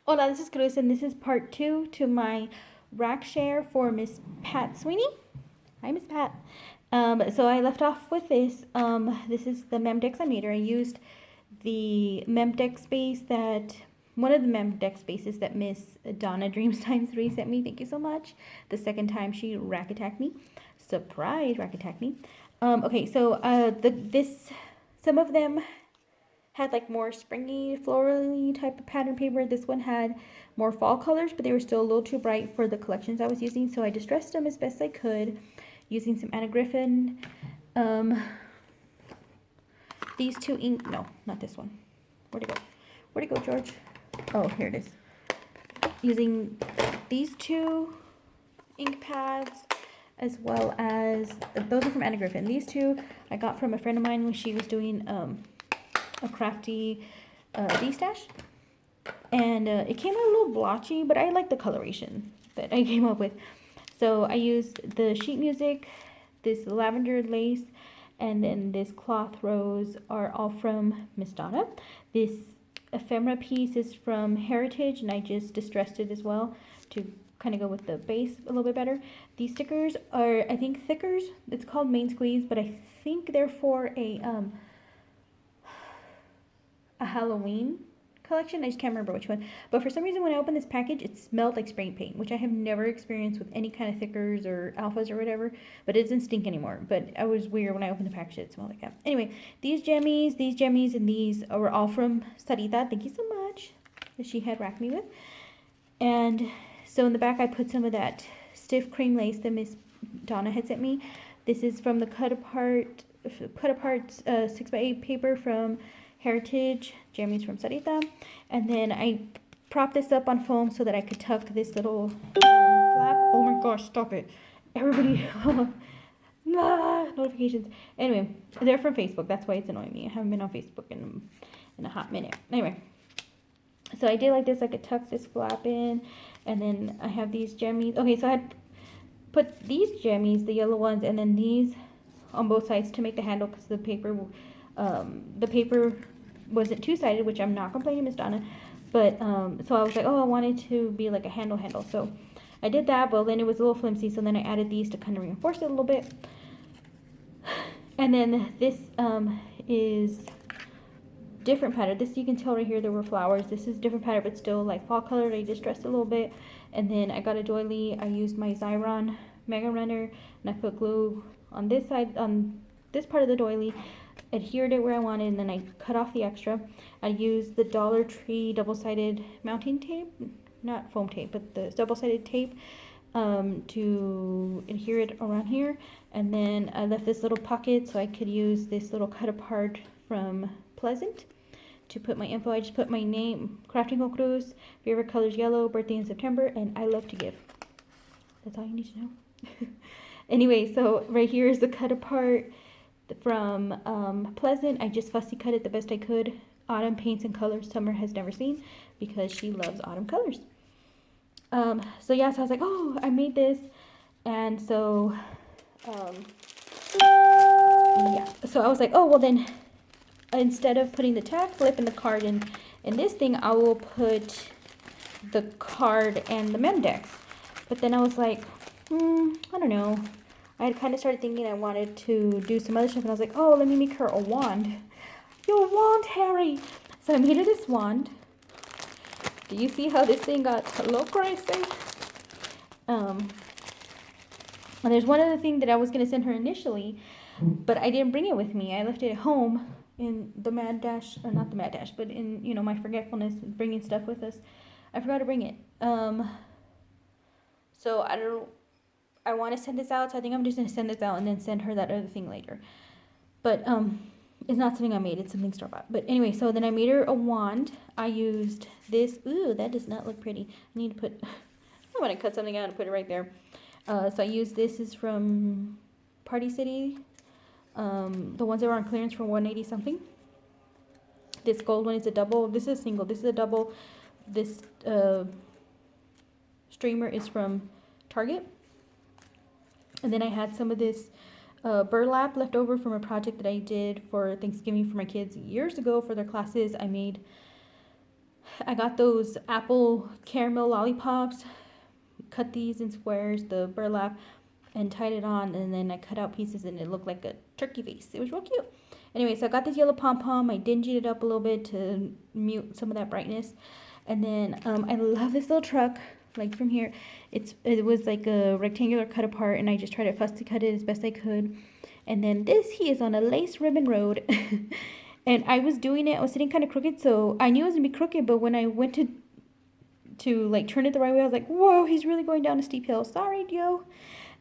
Hola, this is Cruz, and this is part 2 to my rack share for Miss Pat Sweeney. Hi, Miss Pat. So I left off with this. This is the Memdex I made her. I used the Memdex space that, one of the Memdex spaces that Miss Donna Dreams Times 3 sent me. Thank you so much. The second time she rack attacked me. Surprise, rack attacked me. Okay, so some of them had like more springy, florally type of pattern paper. This one had more fall colors, but they were still a little too bright for the collections I was using. So I distressed them as best I could using some Anna Griffin. These two ink, no, not this one. Where'd it go? Where'd it go, George? Oh, here it is. Using these two ink pads, as well as, those are from Anna Griffin. These two I got from a friend of mine when she was doing a crafty D-stash, and it came out a little blotchy, but I like the coloration that I came up with. So I used the sheet music, this lavender lace, and then this cloth rose are all from Miss Donna. This ephemera piece is from Heritage, and I just distressed it as well to kind of go with the base a little bit better. These stickers are, I think, thickers. It's called Main Squeeze, but I think they're for a Halloween collection. I just can't remember which one, but for some reason when I opened this package it smelled like spray paint, which I have never experienced with any kind of thickers or alphas or whatever, but it doesn't stink anymore. But I was weird when I opened the package, it smelled like that. Anyway, these jammies, and these were all from Sarita. Thank you so much, that she had racked me with. And so in the back I put some of that stiff cream lace that Miss Donna had sent me. This is from the cut apart 6x8 paper from Heritage, jammies from Sarita. And then I propped this up on foam so that I could tuck this little flap. Oh my gosh, stop it. Everybody, notifications. Anyway, they're from Facebook. That's why it's annoying me. I haven't been on Facebook in a hot minute. Anyway, so I did like this. I could tuck this flap in. And then I have these jammies. Okay, so I had put these jammies, the yellow ones, and then these on both sides to make the handle, because the paper wasn't two-sided, which I'm not complaining, Miss Donna, but so I was like, oh, I wanted to be like a handle, so I did that, but then it was a little flimsy, so then I added these to kind of reinforce it a little bit. And then this is different pattern. This, you can tell right here there were flowers. This is different pattern, but still like fall colored. I distressed it a little bit. And then I got a doily. I used my Xyron Mega Runner, and I put glue on this side, on this part of the doily, adhered it where I wanted, and then I cut off the extra. I used the Dollar Tree double-sided mounting tape, not foam tape, but the double-sided tape to adhere it around here. And then I left this little pocket so I could use this little cut apart from Pleasant to put my info. I just put my name, Crafting con Cruz, favorite colors yellow, birthday in September, and I love to give. That's all you need to know. Anyway, so right here is the cut apart from Pleasant. I just fussy cut it the best I could. Autumn paints and colors Summer has never seen, because she loves autumn colors. So yeah, so I was like, oh, I made this. And so yeah, so I was like, oh, well then, instead of putting the tag flip in the card in this thing, I will put the card and the Memdex. But then I was like, I don't know. I had kind of started thinking I wanted to do some other stuff, and I was like, oh, let me make her a wand. Your wand, Harry! So I made her this wand. Do you see how this thing got a little crazy? And there's one other thing that I was going to send her initially, but I didn't bring it with me. I left it at home in the mad dash, or not the mad dash, but in, you know, my forgetfulness of bringing stuff with us. I forgot to bring it. So I want to send this out, so I think I'm just going to send this out and then send her that other thing later. But it's not something I made, it's something store-bought. But anyway, so then I made her a wand. I used this. Ooh, that does not look pretty. I need to put, I want to cut something out and put it right there. So I used, this is from Party City. The ones that were on clearance for $180 something. This gold one is a double. This is a single. This is a double. This streamer is from Target. And then I had some of this burlap left over from a project that I did for Thanksgiving for my kids years ago for their classes. I I got those apple caramel lollipops, cut these in squares, the burlap, and tied it on, and then I cut out pieces and it looked like a turkey face. It was real cute. Anyway, so I got this yellow pom-pom. I dingied it up a little bit to mute some of that brightness. And then I love this little truck, like from here. It was like a rectangular cut apart, and I just tried to fussy cut it as best I could. And then he is on a lace ribbon road. And I was doing it, I was sitting kind of crooked, so I knew it was going to be crooked, but when I went to like turn it the right way, I was like, whoa, he's really going down a steep hill. Sorry, Joe.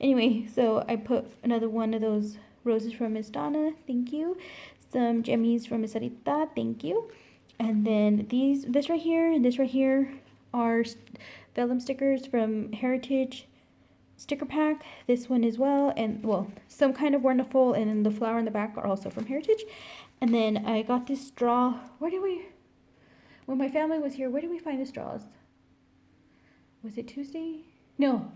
Anyway, so I put another one of those roses from Miss Donna, thank you. Some gemmies from Miss Arita, thank you. And then this right here and this right here are vellum stickers from Heritage sticker pack. This one as well, and well, some kind of wonderful, and then the flower in the back are also from Heritage. And then I got this straw. When my family was here, where did we find the straws? Was it Tuesday? No,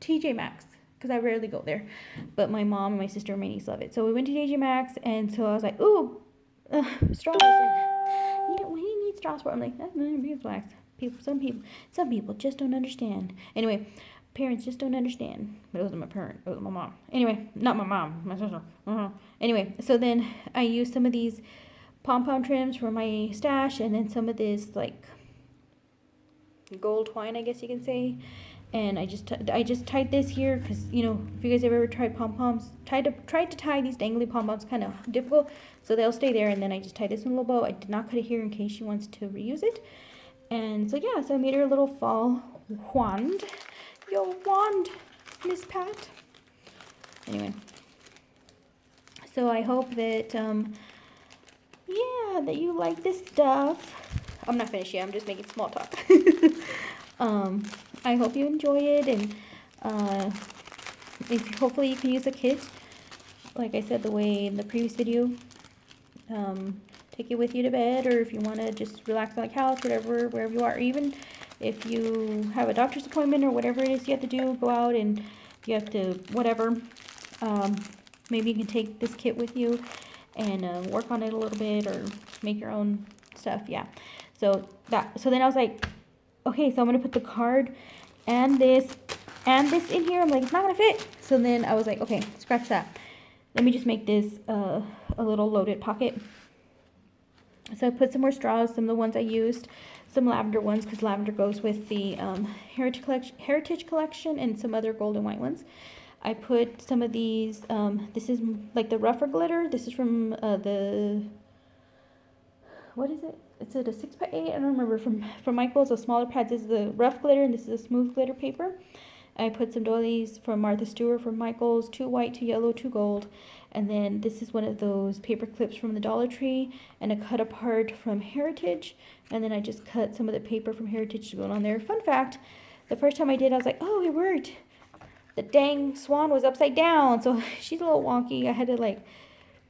TJ Maxx, because I rarely go there. But my mom and my sister and my niece love it. So we went to TJ Maxx, and so I was like, ooh, straws. What do you need straws for? I'm like, that's beeswax. Some people just don't understand. Anyway, parents just don't understand. But it wasn't my parent, it was my mom. Anyway, not my mom, my sister. Anyway, so then I used some of these pom-pom trims for my stash, and then some of this like gold twine, I guess you can say. And I just tied this here because, you know, if you guys have ever tried pom-poms, tried to tie these dangly pom-poms, kind of difficult, so they'll stay there. And then I just tied this in a little bow. I did not cut it here in case she wants to reuse it. And so yeah, so I made her a little fall wand. Your wand, Miss Pat. Anyway, so I hope that yeah, that you like this stuff. I'm not finished yet. I'm just making small talk. I hope you enjoy it, and hopefully you can use a kit, like I said the way in the previous video. Take it with you to bed, or if you want to just relax on the couch, wherever you are, or even if you have a doctor's appointment or whatever it is you have to do, go out and you have to whatever, maybe you can take this kit with you and work on it a little bit or make your own stuff. Yeah, so then I was like, okay, so I'm gonna put the card and this in here. I'm like, it's not gonna fit. So then I was like, okay, scratch that. Let me just make this a little loaded pocket. So I put some more straws, some of the ones I used, some lavender ones, because lavender goes with the Heritage collection, and some other gold and white ones. I put some of these, this is like the rougher glitter. This is from what is it? It's a 6x8, I don't remember, from Michael's, the smaller pads. This is the rough glitter, and this is a smooth glitter paper. I put some doilies from Martha Stewart from Michael's, 2 white, 2 yellow, 2 gold. And then this is one of those paper clips from the Dollar Tree, and a cut apart from Heritage. And then I just cut some of the paper from Heritage to go on there. Fun fact, the first time I did, I was like, oh, it worked. The dang swan was upside down. So she's a little wonky. I had to like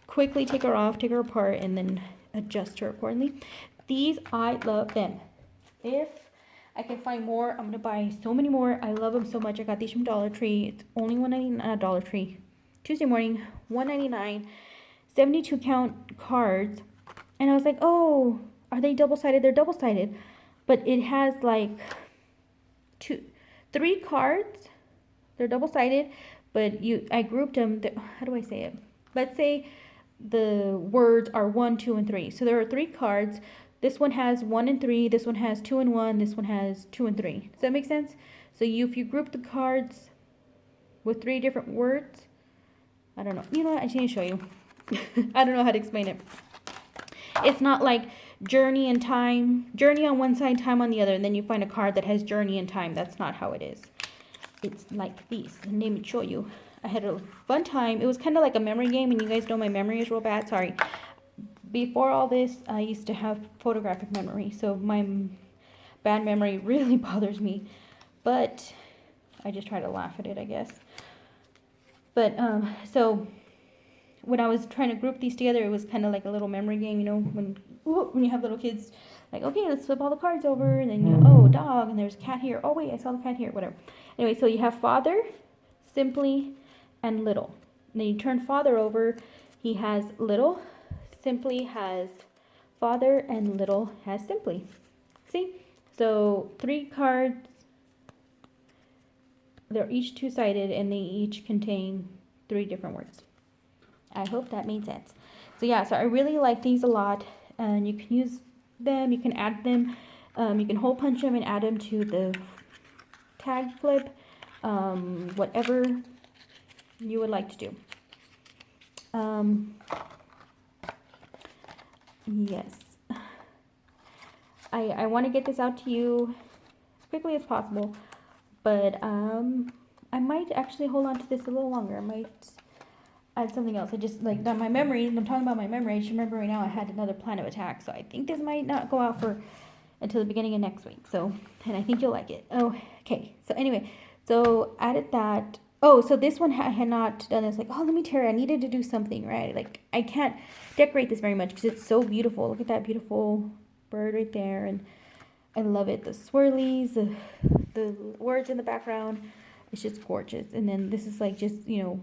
quickly take her off, take her apart, and then adjust her accordingly. These, I love them. If I can find more, I'm going to buy so many more. I love them so much. I got these from Dollar Tree. It's only $1.99, Dollar Tree. Tuesday morning, $1.99, 72 count cards. And I was like, oh, are they double-sided? They're double-sided. But it has like 3 cards. They're double-sided, but I grouped them. How do I say it? Let's say the words are 1, 2, and 3. So there are 3 cards. This one has 1 and 3. This one has 2 and 1. This one has 2 and 3. Does that make sense? So if you group the cards with 3 different words, I don't know. You know what? I just need to show you. I don't know how to explain it. It's not like journey and time. Journey on one side, time on the other. And then you find a card that has journey and time. That's not how it is. It's like these. Let me show you. I had a fun time. It was kind of like a memory game. And you guys know my memory is real bad. Sorry. Before all this, I used to have photographic memory. So my bad memory really bothers me. But I just try to laugh at it, I guess. But, so when I was trying to group these together, it was kind of like a little memory game, you know, when you have little kids, like, okay, let's flip all the cards over, and then, oh, dog, and there's a cat here. Oh, wait, I saw the cat here, whatever. Anyway, so you have father, simply, and little. And then you turn father over, he has little, simply has father, and little has simply. See? So 3 cards, they're each two-sided, and they each contain 3 different words. I hope that made sense. So yeah, so I really like these a lot, and you can use them, you can add them, you can hole punch them and add them to the tag flip, whatever you would like to do. Yes, I want to get this out to you as quickly as possible, but I might actually hold on to this a little longer. I might add something else. I just, like, that my memory, I'm talking about my memory, I just remember right now I had another plan of attack, so I think this might not go out for until the beginning of next week, so, and I think you'll like it. Oh, okay, so anyway, so added that. Oh, so this one I had not done this, like, oh, let me tear it. I needed to do something, right? Like, I can't decorate this very much because it's so beautiful. Look at that beautiful bird right there, and I love it. The swirlies, the words in the background, it's just gorgeous. And then this is like just, you know,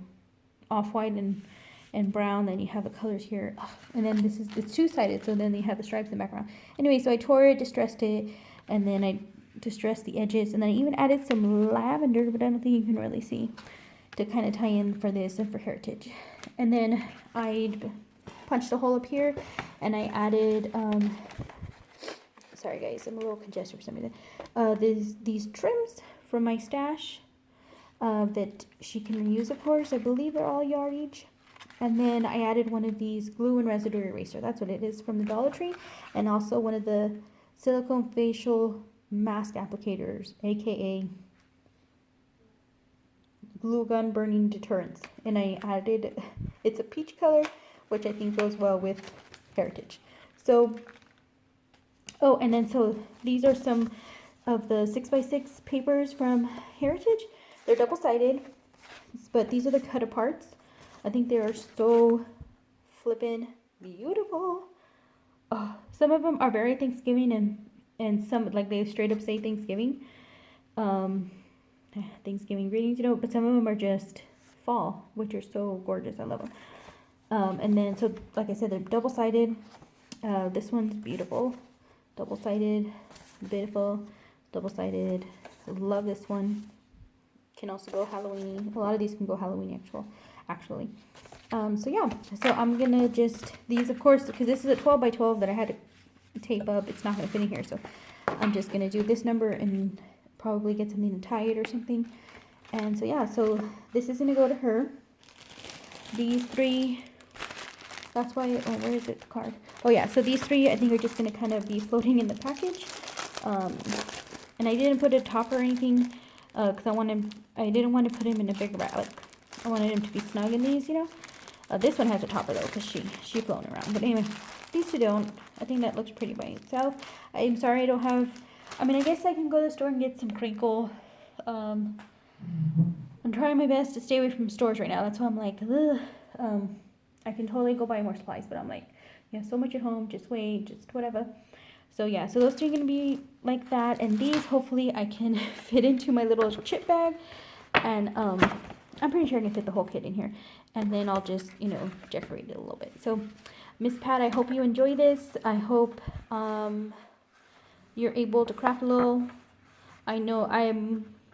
off-white and brown. Then you have the colors here, and then this is, it's two-sided, so then you have the stripes in the background. Anyway, so I tore it, distressed it, and then I distressed the edges, and then I even added some lavender, but I don't think you can really see, to kind of tie in for this and for heritage. And then I punched a hole up here, and I added sorry guys, I'm a little congested for some reason. These trims from my stash that she can reuse, of course. I believe they're all yard each. And then I added one of these glue and residue eraser. That's what it is, from the Dollar Tree. And also one of the silicone facial mask applicators, aka glue gun burning deterrents. And I added, it's a peach color, which I think goes well with heritage. So, oh, and then so these are some of the 6x6 papers from Heritage. They're double-sided, but these are the cut aparts. I think they are so flippin' beautiful. Oh, some of them are very Thanksgiving, and some, like, they straight up say Thanksgiving. Thanksgiving greetings, you know, but some of them are just fall, which are so gorgeous. I love them. And then, so like I said, they're double-sided. This one's beautiful. Double-sided, beautiful, double-sided. I love this one. Can also go Halloween. A lot of these can go Halloween actually. So yeah, so I'm gonna just, these of course, because this is a 12 by 12 that I had to tape up, it's not gonna fit in here, so I'm just gonna do this number and probably get something to tie it or something. And so yeah, so this is gonna go to her. These 3, that's why, oh, where is it, the card? Oh yeah, so these 3 I think are just gonna kind of be floating in the package. And I didn't put a top or anything, because I didn't want to put him in a big wrap. Like, I wanted him to be snug in these, you know. This one has a topper though, because she flown around. But anyway, these 2 don't. I think that looks pretty by itself. I'm sorry I don't have, I mean, I guess I can go to the store and get some crinkle. I'm trying my best to stay away from stores right now. That's why I'm like, ugh. I can totally go buy more supplies, but I'm like, yeah, so much at home, just wait, just whatever. So yeah, so those 2 are going to be like that, and these hopefully I can fit into my little chip bag, and I'm pretty sure I can fit the whole kit in here, and then I'll just, you know, decorate it a little bit. So Miss Pat, I hope you enjoy this. I hope you're able to craft a little. I know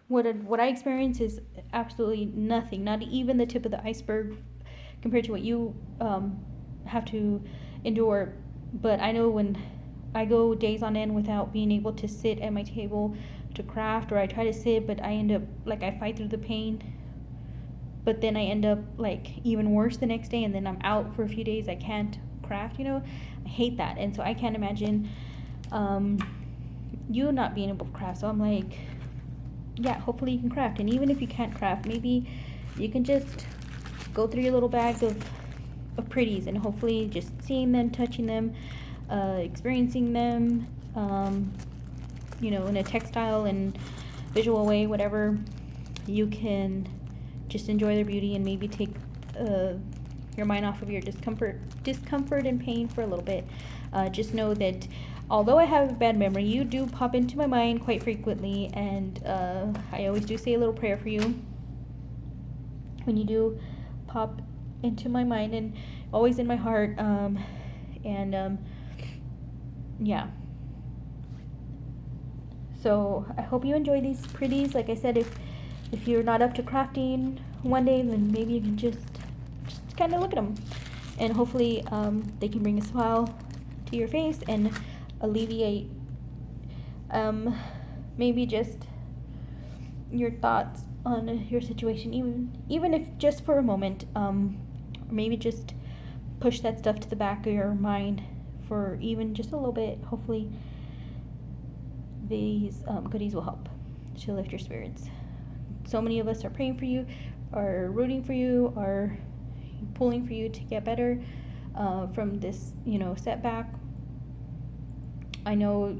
what I experience is absolutely nothing, not even the tip of the iceberg compared to what you have to endure. But I know when I go days on end without being able to sit at my table to craft, or I try to sit, but I end up, like, I fight through the pain, but then I end up, like, even worse the next day, and then I'm out for a few days. I can't craft, you know. I hate that, and so I can't imagine you not being able to craft. So I'm like, yeah, hopefully you can craft. And even if you can't craft, maybe you can just go through your little bags of pretties, and hopefully just seeing them, touching them, experiencing them, you know, in a textile and visual way, whatever, you can just enjoy their beauty and maybe take your mind off of your discomfort and pain for a little bit. Just know that although I have a bad memory, you do pop into my mind quite frequently, and I always do say a little prayer for you when you do pop into my mind, and always in my heart. Yeah, So I hope you enjoy these pretties. Like I said, if you're not up to crafting one day, then maybe you can just kind of look at them, and hopefully they can bring a smile to your face and alleviate maybe just your thoughts on your situation, even if just for a moment. Maybe just push that stuff to the back of your mind for even just a little bit. Hopefully these goodies will help to lift your spirits. So many of us are praying for you, are rooting for you, are pulling for you to get better from this, setback. I know,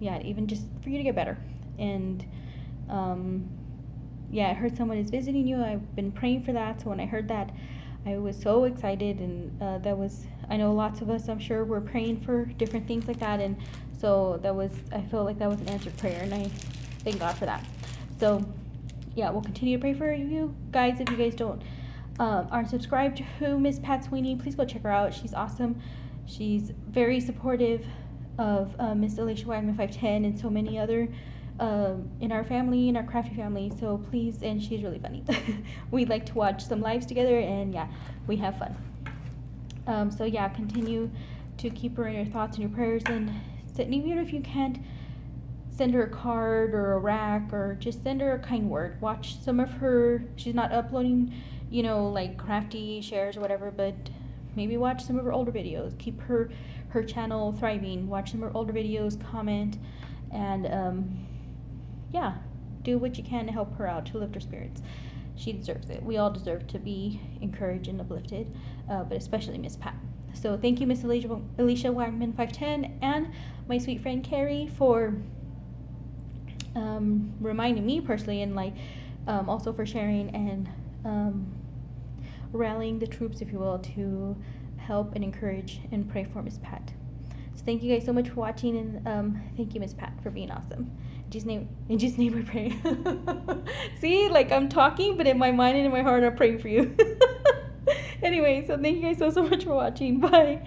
even just for you to get better. And I heard someone is visiting you. I've been praying for that. So when I heard that, I was so excited, and I know lots of us, I'm sure, were praying for different things like that. And so I felt like that was an answered prayer, and I thank God for that. So we'll continue to pray for you guys. If you guys aren't subscribed to Miss Pat Sweeney, please go check her out. She's awesome. She's very supportive of Miss Alicia Wagman 510 and so many other in our family, in our crafty family. So please, and she's really funny. We like to watch some lives together, and we have fun. Continue to keep her in your thoughts and your prayers, and even if you can't send her a card or a RAK, or just send her a kind word. Watch some of her, she's not uploading, like crafty shares or whatever, but maybe watch some of her older videos. Keep her channel thriving. Watch some of her older videos, comment, and do what you can to help her out, to lift her spirits. She deserves it. We all deserve to be encouraged and uplifted, but especially Miss Pat. So thank you, Miss Alicia Wagman 510, and my sweet friend Carrie for reminding me personally, and also for sharing and rallying the troops, if you will, to help and encourage and pray for Miss Pat. So thank you guys so much for watching, and thank you, Miss Pat, for being awesome. In Jesus' name I pray. See, I'm talking, but in my mind and in my heart I'm praying for you. Anyway, so thank you guys so much for watching. Bye.